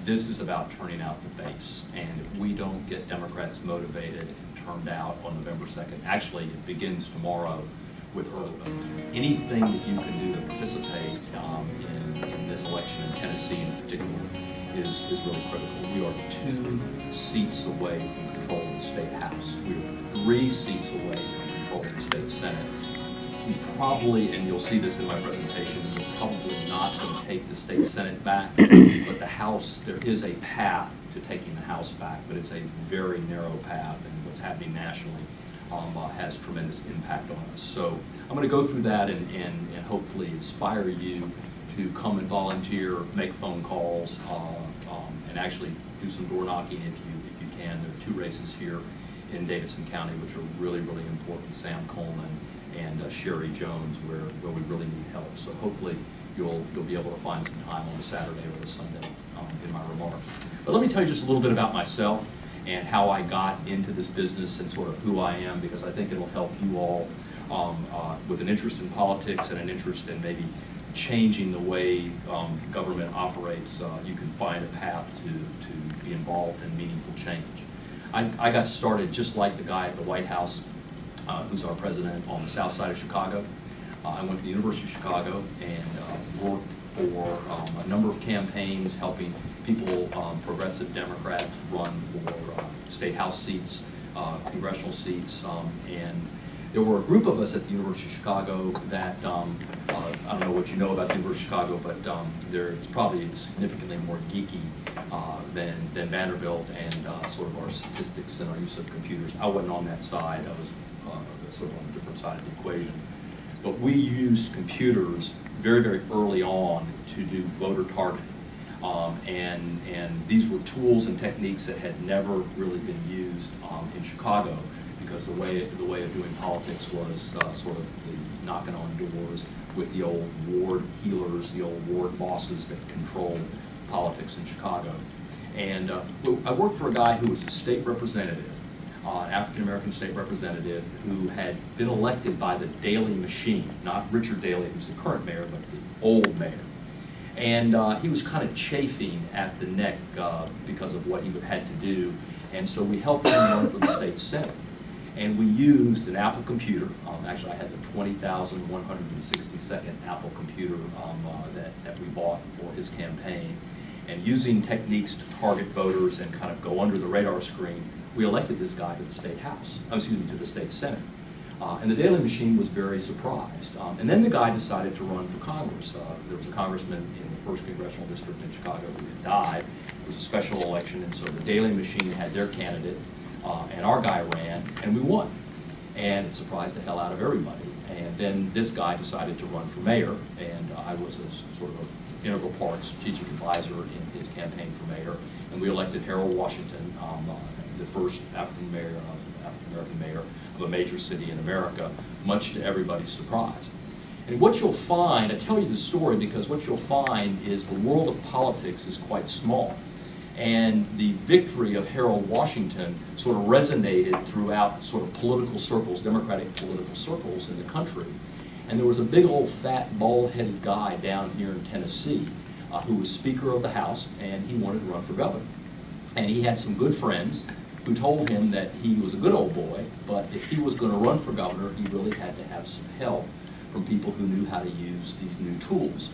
this is about turning out the base. And if we don't get Democrats motivated and turned out on November 2nd, actually it begins tomorrow with early voting. Anything that you can do to participate in this election in Tennessee in particular is really critical. We are 2 seats away from control of the state house. We are 3 seats away from control of the state senate. We probably, and you'll see this in my presentation, we're probably not going to take the state senate back, but the house, there is a path to taking the house back, but it's a very narrow path, and what's happening nationally has tremendous impact on us. So I'm going to go through that and hopefully inspire you to come and volunteer, make phone calls, and actually do some door knocking if you can. There are 2 races here in Davidson County which are really, really important, Sam Coleman and Sherry Jones, where we really need help. So hopefully you'll be able to find some time on a Saturday or a Sunday in my remarks. But let me tell you just a little bit about myself and how I got into this business and sort of who I am, because I think it'll help you all with an interest in politics and an interest in maybe changing the way government operates. You can find a path to be involved in meaningful change. I got started just like the guy at the White House, who's our president, on the south side of Chicago. I went to the University of Chicago and worked for a number of campaigns helping people, progressive Democrats, run for state house seats, congressional seats, and there were a group of us at the University of Chicago that, I don't know what you know about the University of Chicago, but it's probably significantly more geeky than Vanderbilt, and sort of our statistics and our use of computers. I wasn't on that side. I was sort of on a different side of the equation. But we used computers very, very early on to do voter targeting. And these were tools and techniques that had never really been used in Chicago, because the way of doing politics was sort of the knocking on doors with the old ward healers, the old ward bosses that controlled politics in Chicago. And I worked for a guy who was a state representative, African-American state representative, who had been elected by the Daley machine, not Richard Daley, who's the current mayor, but the old mayor. And he was kind of chafing at the neck because of what he had to do. And so we helped him run for the state senate. And we used an Apple computer. Actually, I had the 20,162nd Apple computer that we bought for his campaign. And using techniques to target voters and kind of go under the radar screen, we elected this guy to the state house, excuse me, to the state senate. And the Daley machine was very surprised. And then the guy decided to run for Congress. There was a congressman in the 1st Congressional District in Chicago who had died. It was a special election, and so the Daley machine had their candidate, and our guy ran, and we won. And it surprised the hell out of everybody. And then this guy decided to run for mayor, and I was a sort of an integral part, strategic advisor in his campaign for mayor. And we elected Harold Washington, the first African-American mayor of a major city in America, much to everybody's surprise. And what you'll find, I tell you the story because what you'll find is the world of politics is quite small. And the victory of Harold Washington sort of resonated throughout sort of political circles, Democratic political circles in the country. And there was a big old fat bald-headed guy down here in Tennessee who was Speaker of the House, and he wanted to run for governor. And he had some good friends who told him that he was a good old boy, but if he was going to run for governor, he really had to have some help from people who knew how to use these new tools.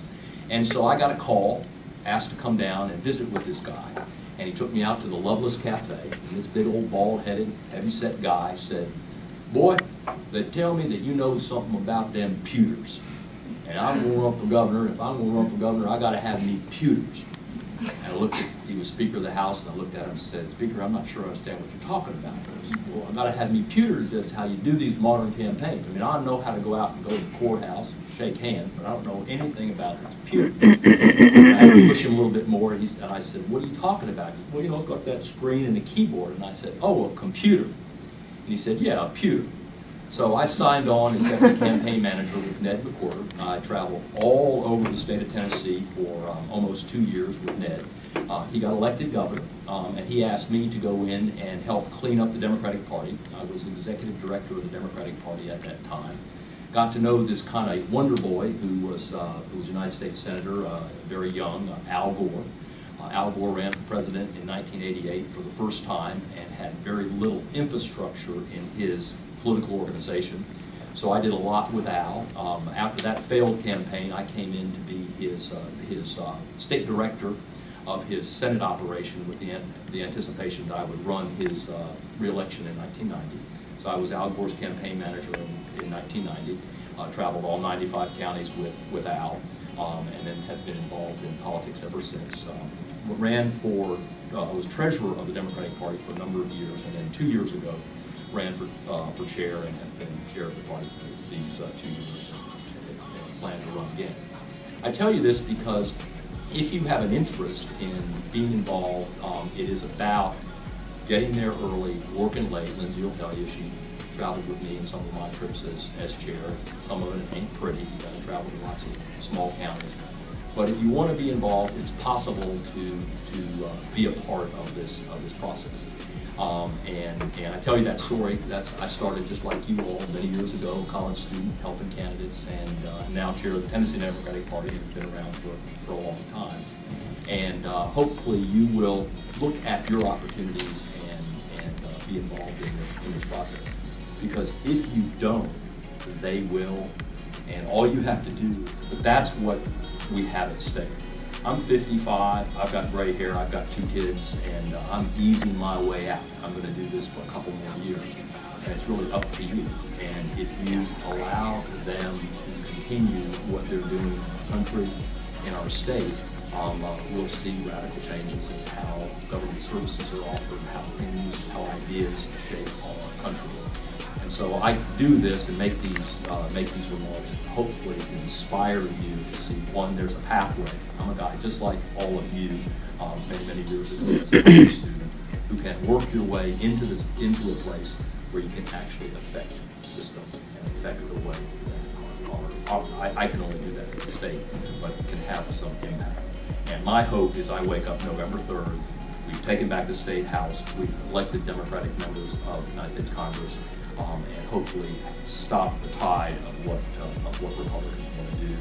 And so I got a call, asked to come down and visit with this guy, and he took me out to the Loveless Cafe, and this big old bald-headed, heavy-set guy said, "Boy, they tell me that you know something about them pewters, and I'm going to run for governor, and if I'm going to run for governor, I got to have me pewters." And I looked at, he was Speaker of the House, and I looked at him and said, "Speaker, I'm not sure I understand what you're talking about." He said, "Well, I got to have me pewters. That's how you do these modern campaigns. I mean, I know how to go out and go to the courthouse and shake hands, but I don't know anything about these pewters." And I had to push him a little bit more, and I said, "What are you talking about?" He said, "Well, you know, I've got that screen and the keyboard." And I said, "Oh, a computer." And he said, "Yeah, a pewter." So I signed on as deputy campaign manager with Ned McWhorter. I traveled all over the state of Tennessee for almost 2 years with Ned. He got elected governor, and he asked me to go in and help clean up the Democratic Party. I was executive director of the Democratic Party at that time. Got to know this kind of wonder boy who was a United States Senator, very young, Al Gore. Al Gore ran for president in 1988 for the first time and had very little infrastructure in his political organization. So I did a lot with Al. After that failed campaign, I came in to be his state director of his Senate operation with the anticipation that I would run his re-election in 1990. So I was Al Gore's campaign manager in 1990, traveled all 95 counties with Al, and then have been involved in politics ever since. Ran for, was treasurer of the Democratic Party for a number of years, and then 2 years ago ran for chair and have been chair of the party for these 2 years and plan to run again. I tell you this because if you have an interest in being involved, it is about getting there early, working late. Lindsay will tell you she traveled with me in some of my trips as chair. Some of it ain't pretty. You got to travel to lots of small counties. But if you want to be involved, it's possible to be a part of this process. And I tell you that story. I started just like you all many years ago, college student, helping candidates, and now chair of the Tennessee Democratic Party, and have been around for a long time. And hopefully you will look at your opportunities and be involved in this process. Because if you don't, they will, and all you have to do, but that's what we have at stake. I'm 55, I've got gray hair, I've got 2 kids, and I'm easing my way out. I'm going to do this for a couple more years, and it's really up to you. And if you allow them to continue what they're doing in our country, in our state, we'll see radical changes in how government services are offered, how things, how ideas shape our country. And so I do this and make these remarks, hopefully to inspire you to see, one, there's a pathway. I'm a guy just like all of you, many years ago, as a college student, who can work your way into a place where you can actually affect the system and affect the way that I can only do that in the state, but can have some impact. And my hope is I wake up November 3rd, we've taken back the State House, we've elected Democratic members of the United States Congress, and hopefully stop the tide of what Republicans want to do